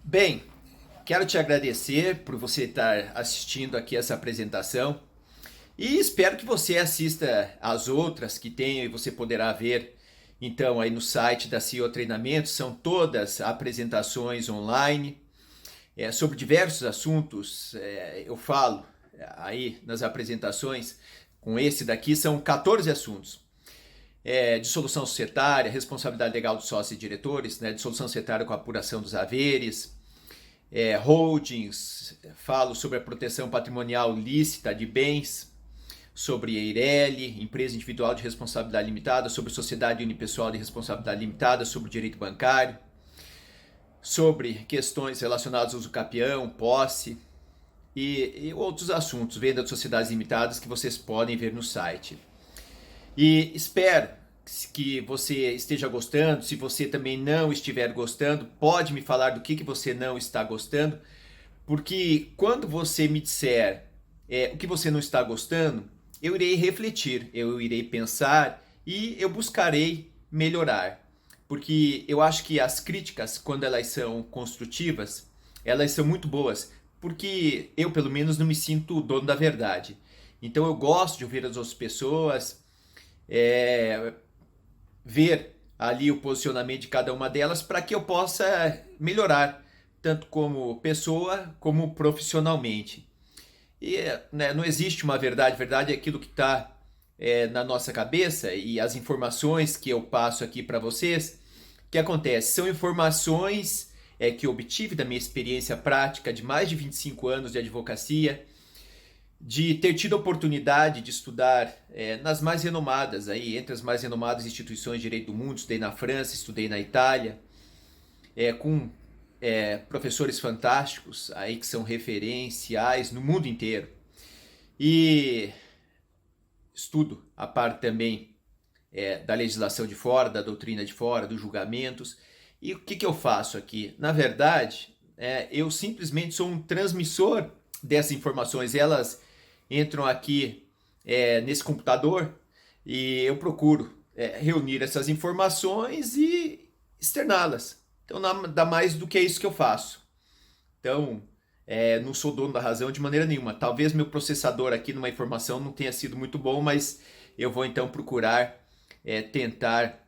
Bem, quero te agradecer por você estar assistindo aqui essa apresentação e espero que você assista às outras que tenho e você poderá ver então aí no site da CEO Treinamento. São todas apresentações online sobre diversos assuntos. Eu falo aí nas apresentações, com esse daqui são 14 assuntos. Dissolução societária, responsabilidade legal dos sócios e diretores, né, dissolução societária com a apuração dos haveres, holdings, falo sobre a proteção patrimonial lícita de bens, sobre EIRELI, empresa individual de responsabilidade limitada, sobre sociedade unipessoal de responsabilidade limitada, sobre direito bancário, sobre questões relacionadas ao uso capião, posse e outros assuntos, venda de sociedades limitadas, que vocês podem ver no site. E espero que você esteja gostando. Se você também não estiver gostando, pode me falar do que você não está gostando, porque quando você me disser o que você não está gostando, eu irei refletir, eu irei pensar e eu buscarei melhorar. Porque eu acho que as críticas, quando elas são construtivas, elas são muito boas, porque eu, pelo menos, não me sinto dono da verdade. Então eu gosto de ouvir as outras pessoas, ver ali o posicionamento de cada uma delas para que eu possa melhorar, tanto como pessoa como profissionalmente. E né, não existe uma verdade, verdade é aquilo que está na nossa cabeça, e as informações que eu passo aqui para vocês, o que acontece? São informações que eu obtive da minha experiência prática de mais de 25 anos de advocacia, de ter tido a oportunidade de estudar nas mais renomadas, aí, entre as mais renomadas instituições de direito do mundo. Estudei na França, estudei na Itália, com professores fantásticos aí que são referenciais no mundo inteiro. E estudo a parte também da legislação de fora, da doutrina de fora, dos julgamentos. E o que eu faço aqui? Na verdade, eu simplesmente sou um transmissor dessas informações. Elas entram aqui nesse computador e eu procuro reunir essas informações e externá-las. Então nada mais do que isso que eu faço. Então não sou dono da razão de maneira nenhuma. Talvez meu processador aqui numa informação não tenha sido muito bom, mas eu vou então procurar tentar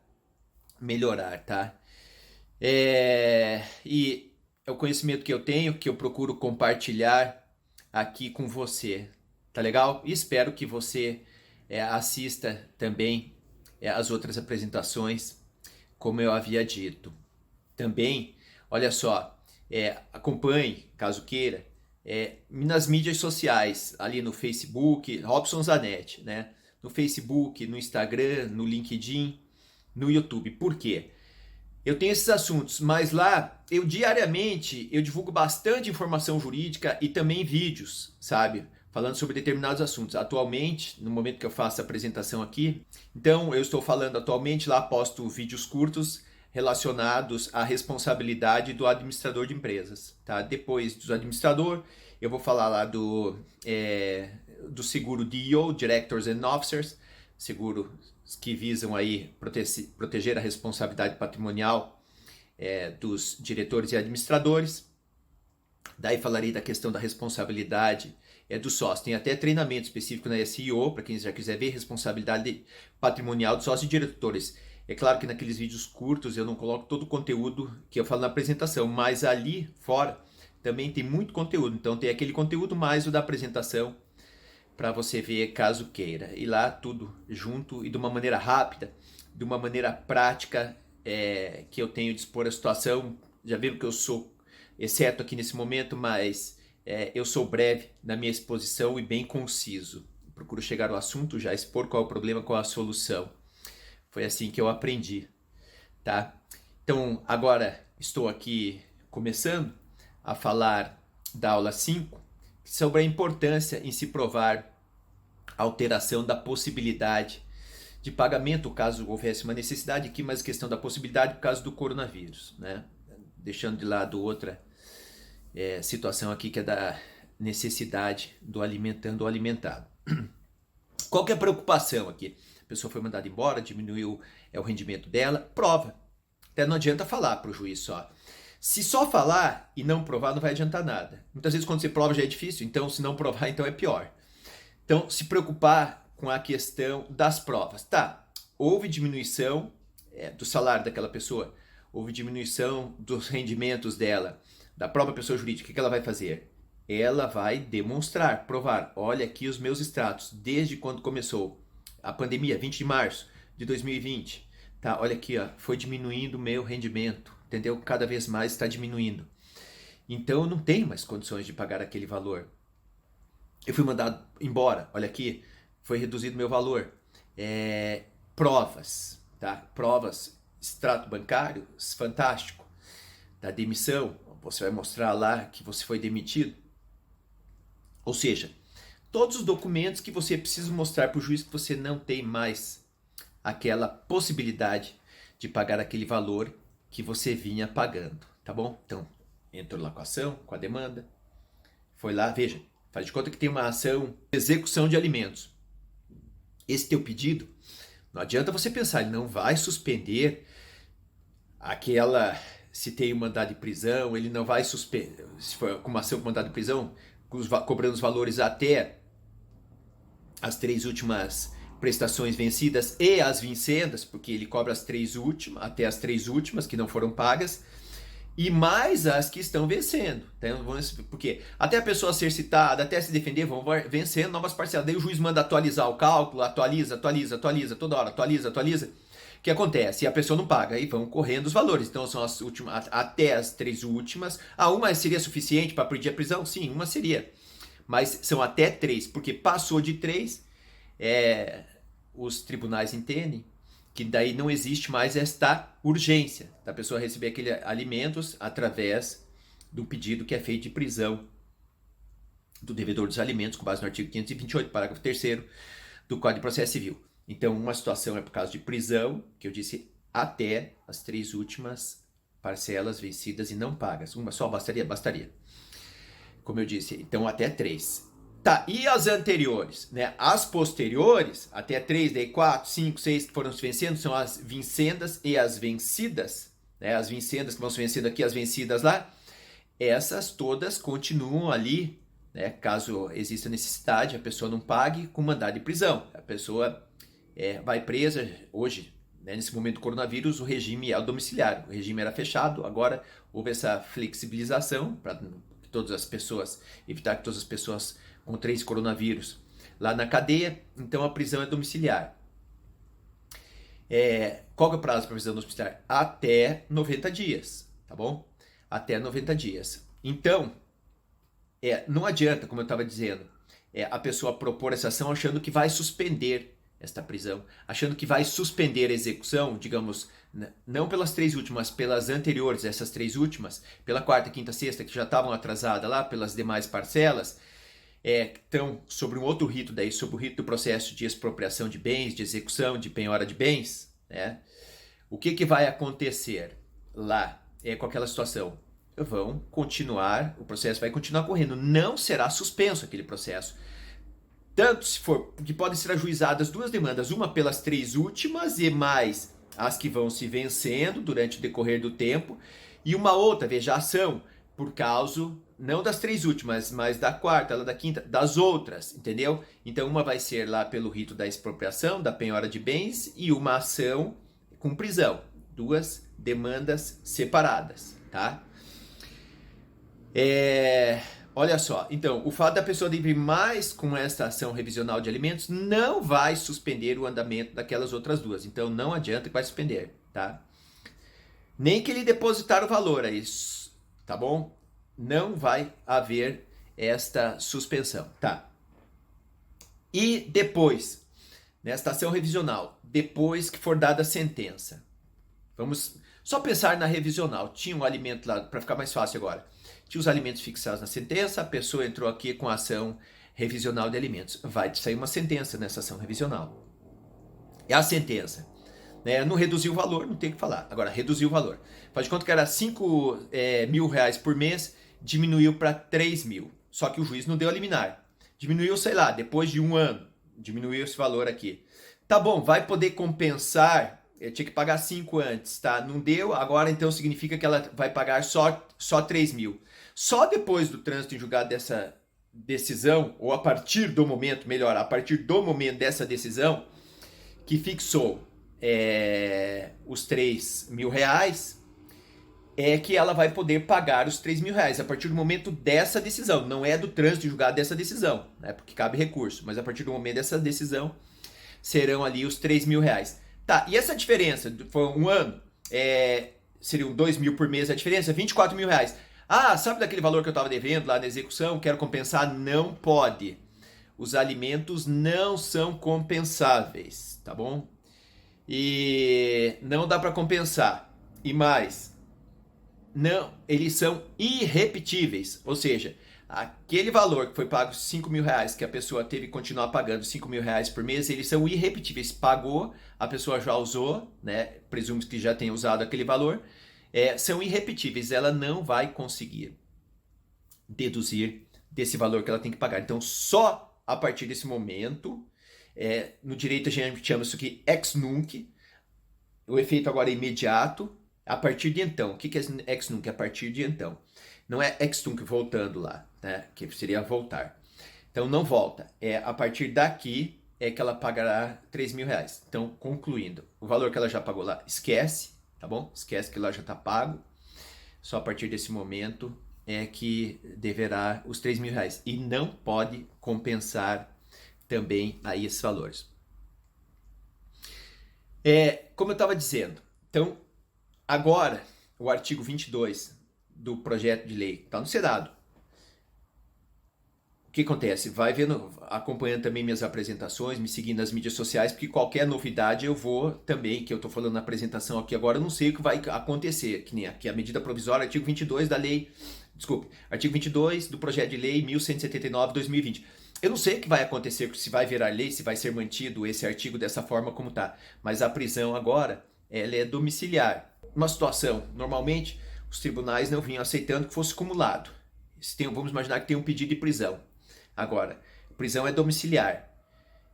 melhorar, tá? E é o conhecimento que eu tenho, que eu procuro compartilhar aqui com você, tá legal? E espero que você assista também as outras apresentações, como eu havia dito. Também, olha só, acompanhe, caso queira, nas mídias sociais, ali no Facebook, Robson Zanetti, né? No Facebook, no Instagram, no LinkedIn, no YouTube. Por quê? Eu tenho esses assuntos, mas lá eu diariamente eu divulgo bastante informação jurídica e também vídeos, sabe? Falando sobre determinados assuntos. Atualmente, no momento que eu faço a apresentação aqui, então eu estou falando atualmente, lá posto vídeos curtos relacionados à responsabilidade do administrador de empresas, tá? Depois do administrador, eu vou falar lá do seguro DO, Directors and Officers, seguro que visam aí proteger a responsabilidade patrimonial dos diretores e administradores. Daí falarei da questão da responsabilidade do sócio. Tem até treinamento específico na SEO, para quem já quiser ver, responsabilidade patrimonial dos sócios e diretores. É claro que naqueles vídeos curtos eu não coloco todo o conteúdo que eu falo na apresentação, mas ali fora também tem muito conteúdo. Então tem aquele conteúdo mais o da apresentação, para você ver caso queira. E lá tudo junto e de uma maneira rápida, de uma maneira prática, que eu tenho de expor a situação. Já viram que eu sou, exceto aqui nesse momento, mas eu sou breve na minha exposição e bem conciso. Procuro chegar ao assunto, já expor qual é o problema, qual é a solução. Foi assim que eu aprendi, tá? Então agora estou aqui começando a falar da aula 5 sobre a importância em se provar a alteração da possibilidade de pagamento, caso houvesse uma necessidade aqui, mas questão da possibilidade por causa do coronavírus, né? Deixando de lado outra situação aqui, que é da necessidade do alimentando o alimentado. Qual que é a preocupação aqui? A pessoa foi mandada embora, diminuiu o rendimento dela, prova. Até não adianta falar para o juiz só. Se só falar e não provar, não vai adiantar nada. Muitas vezes quando você prova já é difícil, então se não provar, então é pior. Então, se preocupar com a questão das provas. Tá, houve diminuição do salário daquela pessoa, houve diminuição dos rendimentos dela, da própria pessoa jurídica, o que ela vai fazer? Ela vai demonstrar, provar, olha aqui os meus extratos, desde quando começou a pandemia, 20 de março de 2020, tá? Olha aqui, ó, foi diminuindo o meu rendimento, entendeu? Cada vez mais está diminuindo. Então eu não tenho mais condições de pagar aquele valor. Eu fui mandado embora, olha aqui, foi reduzido meu valor. Provas, tá? Provas, extrato bancário, fantástico. Da demissão, você vai mostrar lá que você foi demitido. Ou seja, todos os documentos que você precisa mostrar para o juiz que você não tem mais aquela possibilidade de pagar aquele valor que você vinha pagando, tá bom? Então, entrou lá com a ação, com a demanda, foi lá, veja, faz de conta que tem uma ação de execução de alimentos. Esse teu pedido, não adianta você pensar, ele não vai suspender aquela, se tem um mandado de prisão, ele não vai suspender, se for com uma ação com mandado de prisão, cobrando os valores até as 3 últimas prestações vencidas e as vincendas, porque ele cobra as 3 últimas, até as 3 últimas que não foram pagas, e mais as que estão vencendo. Então, porque até a pessoa ser citada, até se defender, vão vencendo novas parcelas. Daí o juiz manda atualizar o cálculo, atualiza, toda hora, atualiza. O que acontece? E a pessoa não paga, aí vão correndo os valores. Então são as últimas, até as 3 últimas. Uma seria suficiente para pedir a prisão? Sim, uma seria. Mas são até 3, porque passou de 3, os tribunais entendem que daí não existe mais esta urgência da pessoa receber aqueles alimentos através do pedido que é feito de prisão do devedor dos alimentos, com base no artigo 528, parágrafo 3º do Código de Processo Civil. Então, uma situação é por causa de prisão, que eu disse até as 3 últimas parcelas vencidas e não pagas. Uma só bastaria? Bastaria. Como eu disse, então até 3. Tá, e as anteriores, né? As posteriores, até 3, daí 4, 5, 6 que foram se vencendo, são as vincendas e as vencidas, né? As vincendas que vão se vencendo aqui, as vencidas lá, essas todas continuam ali, né? Caso exista necessidade, a pessoa não pague com mandado de prisão. A pessoa vai presa hoje, né? Nesse momento do coronavírus, o regime é o domiciliário. O regime era fechado, agora houve essa flexibilização para todas as pessoas, evitar que todas as pessoas com 3 coronavírus lá na cadeia, então a prisão é domiciliar. Qual que é o prazo para prisão domiciliar? Até 90 dias, tá bom? Até 90 dias. Então, não adianta, como eu estava dizendo, a pessoa propor essa ação achando que vai suspender esta prisão, achando que vai suspender a execução, digamos, não pelas 3 últimas, pelas anteriores, essas 3 últimas, pela 4ª, 5ª, 6ª, que já estavam atrasadas lá, pelas demais parcelas, estão sobre um outro rito daí, sobre o rito do processo de expropriação de bens, de execução, de penhora de bens, né? O que vai acontecer lá com aquela situação? Vão continuar, o processo vai continuar correndo, não será suspenso aquele processo. Tanto se for, que podem ser ajuizadas 2 demandas, uma pelas 3 últimas e mais as que vão se vencendo durante o decorrer do tempo, e uma outra, veja, ação por causa, não das 3 últimas, mas da 4ª, da 5ª, das outras, entendeu? Então uma vai ser lá pelo rito da expropriação, da penhora de bens, e uma ação com prisão. 2 demandas separadas, tá? Olha só, então, o fato da pessoa livre mais com esta ação revisional de alimentos não vai suspender o andamento daquelas outras 2. Então, não adianta que vai suspender, tá? Nem que ele depositar o valor, é isso, tá bom? Não vai haver esta suspensão, tá? E depois, nesta ação revisional, depois que for dada a sentença, vamos só pensar na revisional. Tinha um alimento lá, para ficar mais fácil agora. Tinha os alimentos fixados na sentença, a pessoa entrou aqui com a ação revisional de alimentos. Vai sair uma sentença nessa ação revisional. É a sentença. Né? Não reduziu o valor, não tem o que falar. Agora, reduziu o valor. Faz de conta que era 5 mil reais por mês, diminuiu para 3 mil. Só que o juiz não deu a liminar. Diminuiu, sei lá, depois de 1 ano. Diminuiu esse valor aqui. Tá bom, vai poder compensar eu tinha que pagar 5 antes, tá? Não deu, agora então significa que ela vai pagar só 3 mil. Só depois do trânsito em julgado dessa decisão, ou a partir do momento, melhor, a partir do momento dessa decisão, que fixou os 3 mil reais, é que ela vai poder pagar os 3 mil reais a partir do momento dessa decisão. Não é do trânsito julgado dessa decisão, né? Porque cabe recurso, mas a partir do momento dessa decisão serão ali os 3 mil reais. Tá, e essa diferença, foi um ano, seriam 2 mil por mês a diferença, 24 mil reais. Ah, sabe daquele valor que eu estava devendo lá na execução, quero compensar? Não pode. Os alimentos não são compensáveis, tá bom? E não dá para compensar. E mais, não, eles são irrepetíveis, ou seja, aquele valor que foi pago 5 mil reais, que a pessoa teve que continuar pagando 5 mil reais por mês, eles são irrepetíveis. Pagou, a pessoa já usou, né? Presumo que já tenha usado aquele valor, são irrepetíveis, ela não vai conseguir deduzir desse valor que ela tem que pagar. Então, só a partir desse momento, no direito a gente chama isso aqui ex nunc, o efeito agora é imediato, a partir de então. O que é ex nunc? A partir de então. Não é ex nunc voltando lá, né? Que seria voltar. Então não volta. A partir daqui que ela pagará 3 mil reais. Então, concluindo, o valor que ela já pagou lá, esquece, tá bom? Esquece que lá já está pago. Só a partir desse momento é que deverá os 3 mil reais. E não pode compensar também aí esses valores. Como eu estava dizendo, então, agora, o artigo 22 do projeto de lei está no Senado. O que acontece? Vai vendo, acompanhando também minhas apresentações, me seguindo nas mídias sociais, porque qualquer novidade eu vou também, que eu estou falando na apresentação aqui agora, eu não sei o que vai acontecer, que nem aqui a medida provisória, artigo 22 da lei, artigo 22 do projeto de lei 1179/2020. Eu não sei o que vai acontecer, se vai virar lei, se vai ser mantido esse artigo dessa forma como está, mas a prisão agora, ela é domiciliar. Uma situação, normalmente, os tribunais não vinham aceitando que fosse cumulado. Vamos imaginar que tem um pedido de prisão. Agora, prisão é domiciliar.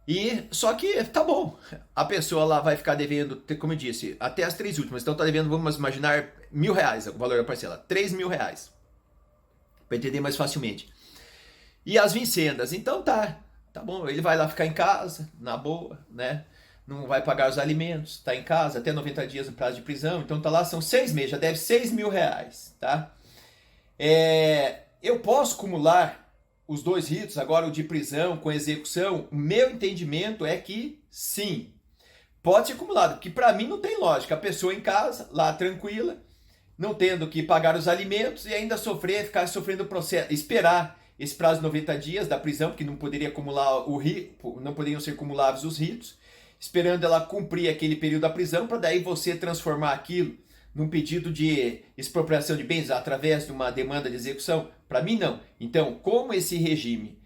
E só que tá bom, a pessoa lá vai ficar devendo, como eu disse, até as 3 últimas. Então tá devendo, vamos imaginar, R$1.000 o valor da parcela, 3 mil reais. Para entender mais facilmente. E as vincendas, então tá bom, ele vai lá ficar em casa, na boa, né? Não vai pagar os alimentos, tá em casa, até 90 dias no prazo de prisão, então tá lá, são 6 meses, já deve 6 mil reais, tá? Eu posso acumular os 2 ritos, agora o de prisão com execução? O meu entendimento é que sim, pode ser acumulado, porque para mim não tem lógica, a pessoa em casa, lá tranquila, não tendo que pagar os alimentos e ainda ficar sofrendo o processo, esperar esse prazo de 90 dias da prisão, porque não poderia acumular não poderiam ser cumuláveis os ritos, esperando ela cumprir aquele período da prisão, para daí você transformar aquilo num pedido de expropriação de bens através de uma demanda de execução? Para mim, não. Então, como esse regime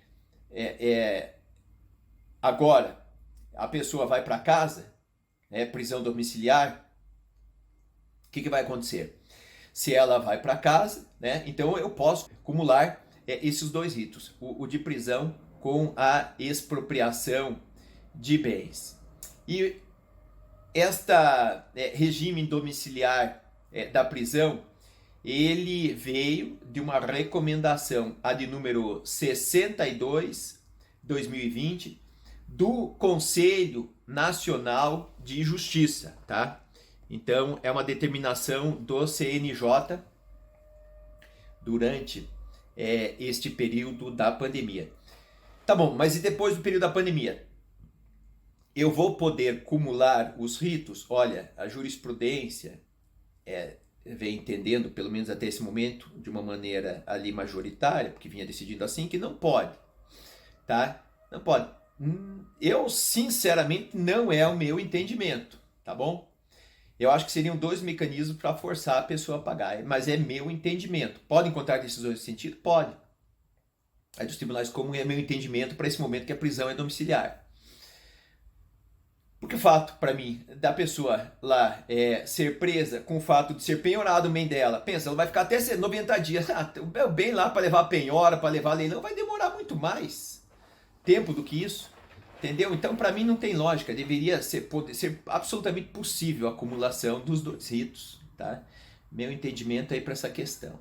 agora a pessoa vai para casa, prisão domiciliar, o que vai acontecer? Se ela vai para casa, né, então eu posso acumular esses 2 ritos, o de prisão com a expropriação de bens. E esta regime domiciliar da prisão, ele veio de uma recomendação, a de número 62/2020, do Conselho Nacional de Justiça, tá? Então, é uma determinação do CNJ durante este período da pandemia. Tá bom, mas e depois do período da pandemia? Eu vou poder cumular os ritos? Olha, a jurisprudência vem entendendo, pelo menos até esse momento, de uma maneira ali majoritária, porque vinha decidindo assim, que não pode, tá? Não pode. Eu, sinceramente, não é o meu entendimento, tá bom? Eu acho que seriam 2 mecanismos para forçar a pessoa a pagar, mas é meu entendimento. Pode encontrar decisões nesse sentido? Pode. Aí dos tribunais, como é meu entendimento para esse momento que a prisão é domiciliar. Porque o fato, para mim, da pessoa lá ser presa com o fato de ser penhorado o bem dela, pensa, ela vai ficar até 90 dias, o bem lá para levar a penhora, para levar a leilão, vai demorar muito mais tempo do que isso. Entendeu? Então, para mim, não tem lógica. Deveria poder ser absolutamente possível a acumulação dos dois ritos. Tá? Meu entendimento aí para essa questão.